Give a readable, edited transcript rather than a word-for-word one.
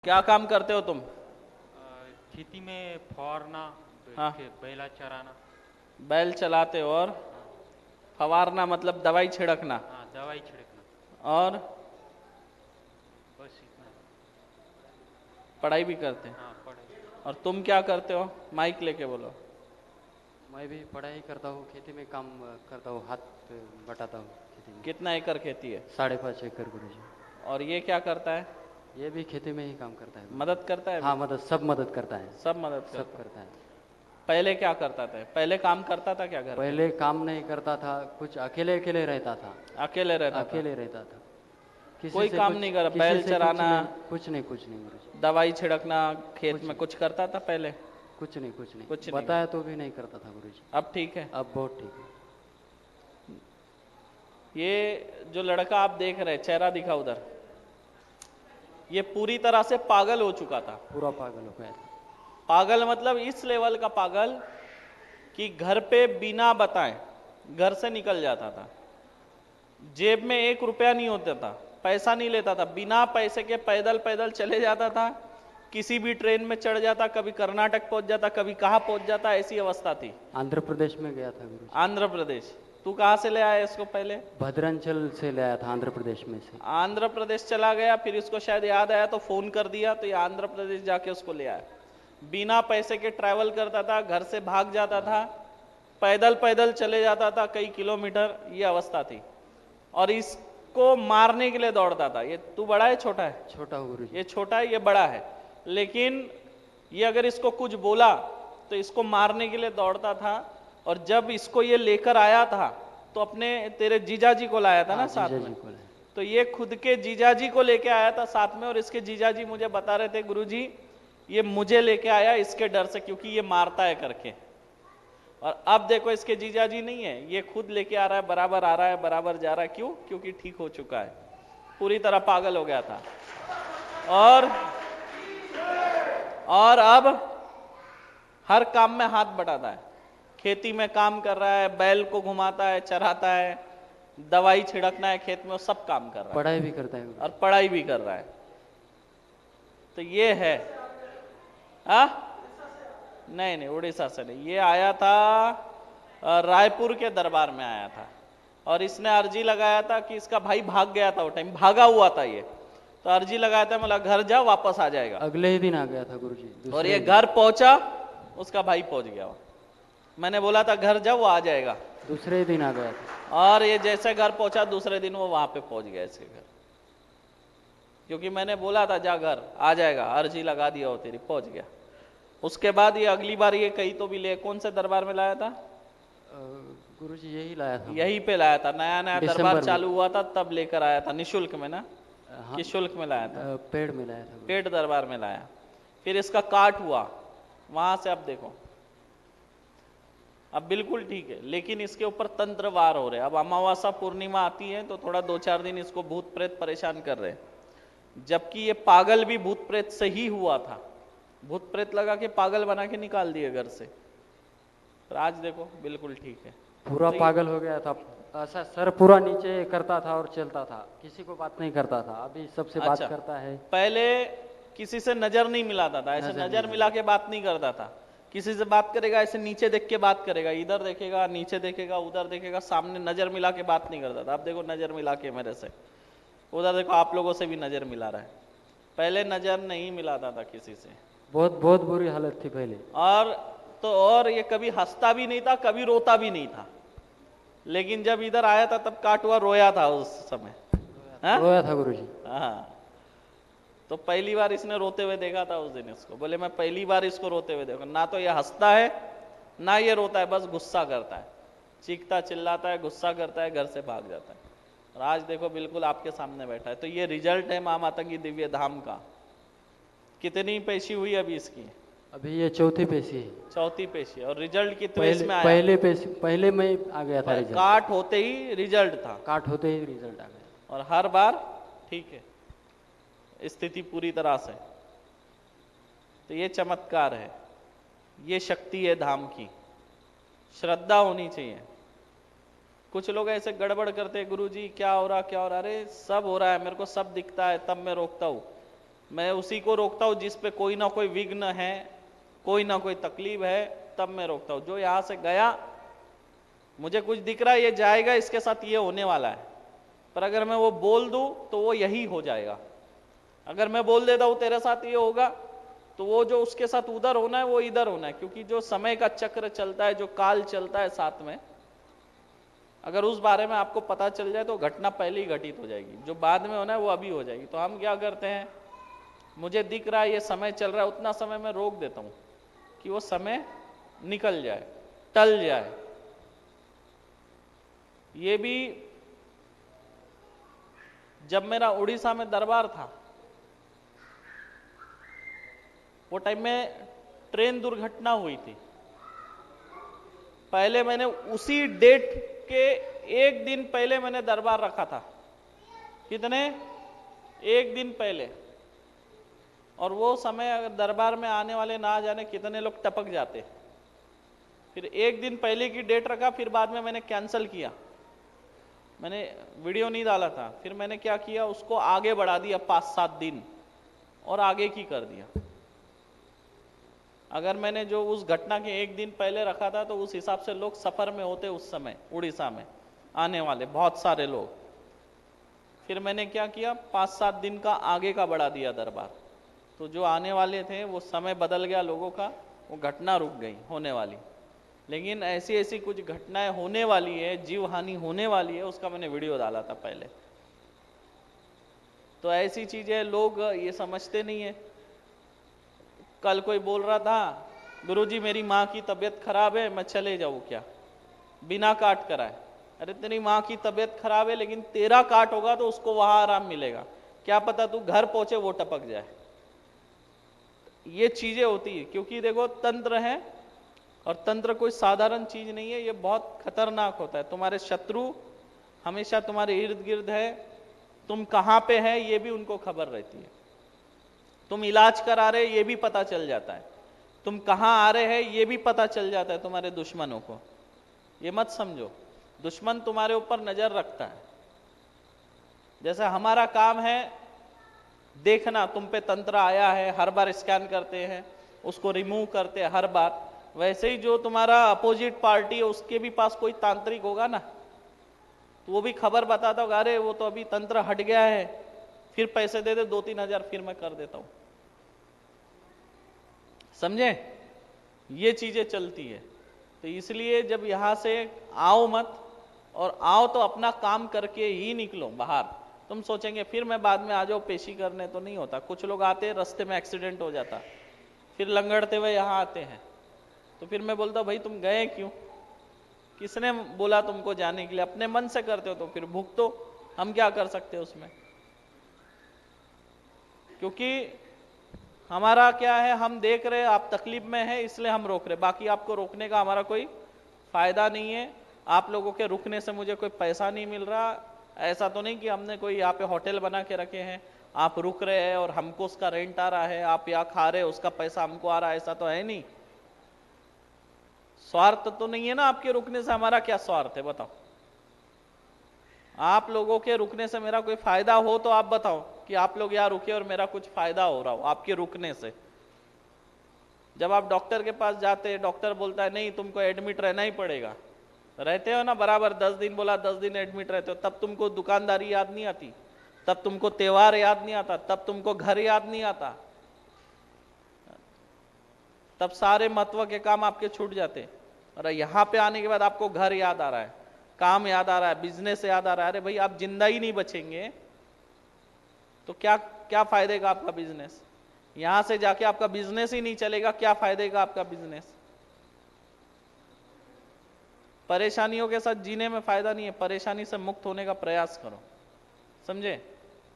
क्या काम करते हो तुम? खेती में फवारना, हाँ, बैला चराना। बैल चलाते हो और हाँ। फवारना मतलब दवाई छिड़कना। हाँ, दवाई छिड़कना। और बस इतना। पढ़ाई भी करते हैं। हाँ, पढ़ाई। और तुम क्या करते हो? माइक लेके बोलो। मैं भी पढ़ाई करता हूँ, खेती में काम करता हूँ, हाथ बटाता हूँ खेती में। कितना एकड़ खेती है? 5.5 एकड़ गुरुजी। और ये क्या करता है? ये भी खेती में ही काम करता है गुरुजी। मदद करता है भी? हाँ, सब मदद करता है। सब मदद सब करता है। करता है। पहले क्या करता था? पहले काम करता था क्या घर पे? पहले काम नहीं करता था, कुछ अकेले अकेले रहता था। अकेले रहता था? अकेले रहता था। कोई काम नहीं करा? बैल चराना, कुछ नहीं गुरुजी। दवाई छिड़कना, खेत कुछ में नहीं। कुछ करता था पहले? कुछ नहीं, कुछ नहीं, कुछ नहीं बताया करता। तो भी नहीं करता था गुरुजी। अब ठीक है? अब बहुत ठीक है। ये जो लड़का आप देख रहे हैं, चेहरा दिखा उधर, ये पूरी तरह से पागल हो चुका था। पूरा पागल हो गया था। पागल मतलब इस लेवल का पागल कि घर पे बिना बताए घर से निकल जाता था। जेब में 1 रुपया नहीं होता था, पैसा नहीं लेता था, बिना पैसे के पैदल पैदल चले जाता था। किसी भी ट्रेन में चढ़ जाता, कभी कर्नाटक पहुंच जाता, कभी कहाँ पहुंच जाता, ऐसी अवस्था थी। आंध्र प्रदेश में गया था गुरुजी। आंध्र प्रदेश? तू कहाँ से ले आया इसको पहले? भद्रांचल से ले आया था, आंध्र प्रदेश में से। आंध्र प्रदेश चला गया, फिर इसको शायद याद आया तो फोन कर दिया, तो ये आंध्र प्रदेश जाके उसको ले आया। बिना पैसे के ट्रैवल करता था, घर से भाग जाता था, पैदल पैदल चले जाता था कई किलोमीटर, ये अवस्था थी। और इसको मारने के लिए दौड़ता था। ये तू बड़ा है छोटा है? छोटा हो गुरुजी। ये छोटा है, ये बड़ा है। लेकिन ये अगर इसको कुछ बोला तो इसको मारने के लिए दौड़ता था। और जब इसको ये लेकर आया था तो अपने तेरे जीजाजी को लाया था ना हाँ, साथ जीजा में। जी को लाया। तो ये खुद के जीजाजी को लेके आया था साथ में, और इसके जीजाजी मुझे बता रहे थे, गुरुजी ये मुझे लेके आया इसके डर से, क्योंकि ये मारता है करके। और अब देखो इसके जीजाजी नहीं है, ये खुद लेके आ रहा है, बराबर आ रहा है, बराबर जा रहा है। क्यों? क्योंकि ठीक हो चुका है, पूरी तरह पागल हो गया था। और अब हर काम में हाथ बटाता है। खेती में काम कर रहा है, बैल को घुमाता है, चराता है, दवाई छिड़कना है खेत में, वो सब काम कर रहा है। पढ़ाई भी करता है गुरुजी। और पढ़ाई भी कर रहा है। तो ये है। आ? नहीं नहीं, उड़ीसा से नहीं, ये आया था रायपुर के दरबार में आया था। और इसने अर्जी लगाया था कि इसका भाई भाग गया था, वो टाइम भागा हुआ था ये, तो अर्जी लगाया था, मतलब घर जा वापस आ जाएगा। अगले ही दिन आ गया था गुरुजी। और ये घर पहुंचा, उसका भाई पहुंच गया। मैंने बोला था घर जा, वो आ जाएगा। दूसरे ही दिन आ गया था। और ये जैसे घर पहुंचा, दूसरे दिन वो वहां पे पहुंच गया इसके घर। क्योंकि मैंने बोला था जा घर आ जाएगा, अर्जी लगा दिया हो तेरी, पहुंच गया। उसके बाद ये अगली बार ये कहीं तो भी ले, कौन से दरबार में लाया था? गुरुजी यही लाया था। यहीं पे लाया था, नया नया दिसंबर दरबार में। चालू हुआ था तब लेकर आया था, निशुल्क में ना? हाँ, कि शुल्क में लाया था? पेड़ में लाया था गुरुजी। पेट दरबार में लाया। फिर इसका काट हुआ वहां से। अब देखो, अब बिल्कुल ठीक है, लेकिन इसके ऊपर तंत्र वार हो रहे हैं। अब अमावस्या पूर्णिमा आती है तो थोड़ा 2-4 दिन इसको भूत प्रेत परेशान कर रहे हैं। जबकि ये पागल भी भूत प्रेत से ही हुआ था, भूत प्रेत लगा के पागल बना के निकाल दिए घर से। पर आज देखो बिल्कुल ठीक है। पूरा तो पागल हो गया था। ऐसा सर पूरा नीचे करता था और चलता था, किसी को बात नहीं करता था। अभी सबसे बात अच्छा, करता है। पहले किसी से नजर नहीं मिलाता था, ऐसे नजर मिला के बात नहीं करता था। किसी से बात करेगा ऐसे नीचे देख के बात करेगा, इधर देखेगा, नीचे देखेगा, उधर देखेगा, सामने नजर मिला के बात नहीं करता था। अब देखो नजर मिला के मेरे से, उधर देखो आप लोगों से भी नजर मिला रहा है। पहले नजर नहीं मिलाता था किसी से। बहुत बहुत बुरी हालत थी पहले। और ये कभी हंसता भी नहीं था, कभी रोता भी नहीं था। लेकिन जब इधर आया था तब काटुआ रोया था उस समय। हाँ? रोया था गुरुजी। हाँ, तो पहली बार इसने रोते हुए देखा था उस दिन इसको। बोले मैं पहली बार इसको रोते हुए देखा, ना तो ये हंसता है ना ये रोता है, बस गुस्सा करता है, चीखता चिल्लाता है, गुस्सा करता है, घर से भाग जाता है। और आज देखो बिल्कुल आपके सामने बैठा है। तो ये रिजल्ट है मां मातंगी दिव्य धाम का। कितनी पेशी हुई अभी इसकी? अभी ये चौथी पेशी है। चौथी पेशी। और रिजल्ट कितने इसमें आया? पहले पेशी, पहले में आ गया था रिजल्ट। काट होते ही रिजल्ट था। काट होते ही रिजल्ट आ गया। और हर बार ठीक है, स्थिति पूरी तरह से। तो ये चमत्कार है, ये शक्ति है धाम की। श्रद्धा होनी चाहिए। कुछ लोग ऐसे गड़बड़ करते हैं, गुरुजी क्या हो रहा क्या हो रहा। अरे सब हो रहा है, मेरे को सब दिखता है, तब मैं रोकता हूं। मैं उसी को रोकता हूँ जिस पे कोई ना कोई विघ्न है, कोई ना कोई तकलीफ है, तब मैं रोकता हूँ। जो यहां से गया, मुझे कुछ दिख रहा है ये जाएगा, इसके साथ ये होने वाला है, पर अगर मैं वो बोल दूं तो वो यही हो जाएगा। अगर मैं बोल देता हूं तेरे साथ ये होगा, तो वो जो उसके साथ उधर होना है वो इधर होना है, क्योंकि जो समय का चक्र चलता है, जो काल चलता है साथ में, अगर उस बारे में आपको पता चल जाए तो घटना पहले ही घटित हो जाएगी, जो बाद में होना है वो अभी हो जाएगी। तो हम क्या करते हैं, मुझे दिख रहा है ये समय चल रहा है, उतना समय मैं रोक देता हूं कि वो समय निकल जाए, टल जाए। ये भी जब मेरा उड़ीसा में दरबार था, वो टाइम में ट्रेन दुर्घटना हुई थी। पहले मैंने उसी डेट के एक दिन पहले मैंने दरबार रखा था। कितने? एक दिन पहले। और वो समय अगर दरबार में आने वाले ना जाने कितने लोग टपक जाते। फिर एक दिन पहले की डेट रखा, फिर बाद में मैंने कैंसिल किया, मैंने वीडियो नहीं डाला था। फिर मैंने क्या किया, उसको आगे बढ़ा दिया 5-7 दिन और आगे की कर दिया। अगर मैंने जो उस घटना के एक दिन पहले रखा था तो उस हिसाब से लोग सफर में होते उस समय उड़ीसा में आने वाले बहुत सारे लोग। फिर मैंने क्या किया, 5-7 दिन का आगे का बढ़ा दिया दरबार। तो जो आने वाले थे वो समय बदल गया लोगों का, वो घटना रुक गई होने वाली। लेकिन ऐसी ऐसी कुछ घटनाएं होने वाली है, जीव हानि होने वाली है, उसका मैंने वीडियो डाला था पहले। तो ऐसी चीजें लोग ये समझते नहीं है। कल कोई बोल रहा था, गुरुजी मेरी माँ की तबीयत खराब है, मैं चले जाऊं क्या, बिना काट कराए। अरे तेरी माँ की तबीयत खराब है, लेकिन तेरा काट होगा तो उसको वहां आराम मिलेगा, क्या पता तू घर पहुंचे वो टपक जाए। ये चीजें होती है, क्योंकि देखो तंत्र है, और तंत्र कोई साधारण चीज नहीं है, ये बहुत खतरनाक होता है। तुम्हारे शत्रु हमेशा तुम्हारे इर्द गिर्द है, तुम कहां पे है ये भी उनको खबर रहती है, तुम इलाज करा रहे ये भी पता चल जाता है, तुम कहां आ रहे हैं ये भी पता चल जाता है तुम्हारे दुश्मनों को। ये मत समझो, दुश्मन तुम्हारे ऊपर नजर रखता है। जैसे हमारा काम है देखना तुम पे तंत्र आया है, हर बार स्कैन करते हैं, उसको रिमूव करते हैं हर बार, वैसे ही जो तुम्हारा अपोजिट पार्टी है उसके भी पास कोई तांत्रिक होगा ना, तो वो भी खबर बताता होगा, अरे वो तो अभी तंत्र हट गया है, फिर पैसे दे दे 2-3 हजार, फिर मैं कर देता हूं। समझे? ये चीजें चलती है। तो इसलिए जब यहां से आओ मत, और आओ तो अपना काम करके ही निकलो बाहर। तुम सोचेंगे फिर मैं बाद में आ जाओ पेशी करने, तो नहीं होता। कुछ लोग आते हैं, रास्ते में एक्सीडेंट हो जाता, फिर लंगड़ते हुए यहां आते हैं, तो फिर मैं बोलता भाई तुम गए क्यों, किसने बोला तुमको जाने के लिए, अपने मन से करते हो तो फिर भुगतो, हम क्या कर सकते हैं उसमें। क्योंकि हमारा क्या है, हम देख रहे हैं आप तकलीफ में है इसलिए हम रोक रहे, बाकी आपको रोकने का हमारा कोई फायदा नहीं है। आप लोगों के रुकने से मुझे कोई पैसा नहीं मिल रहा। ऐसा तो नहीं कि हमने कोई यहाँ पे होटल बना के रखे हैं, आप रुक रहे हैं और हमको उसका रेंट आ रहा है, आप यहाँ खा रहे हैं उसका पैसा हमको आ रहा है, ऐसा तो है नहीं। स्वार्थ तो नहीं है ना आपके रुकने से, हमारा क्या स्वार्थ है बताओ। आप लोगों के रुकने से मेरा कोई फायदा हो तो आप बताओ कि आप लोग यहाँ रुके और मेरा कुछ फायदा हो रहा हो आपके रुकने से। जब आप डॉक्टर के पास जाते हैं, डॉक्टर बोलता है नहीं तुमको एडमिट रहना ही पड़ेगा, रहते हो ना बराबर, 10 दिन बोला 10 दिन एडमिट रहते हो, तब तुमको दुकानदारी याद नहीं आती, तब तुमको त्योहार याद नहीं आता, तब तुमको घर याद नहीं आता, तब सारे महत्व के काम आपके छूट जाते। और यहाँ पे आने के बाद आपको घर याद आ रहा है, काम याद आ रहा है, बिजनेस याद आ रहा है। अरे भाई आप जिंदा ही नहीं बचेंगे तो क्या क्या फायदे का आपका बिजनेस। यहां से जाके आपका बिजनेस ही नहीं चलेगा, क्या फायदे का आपका बिजनेस। परेशानियों के साथ जीने में फायदा नहीं है, परेशानी से मुक्त होने का प्रयास करो, समझे।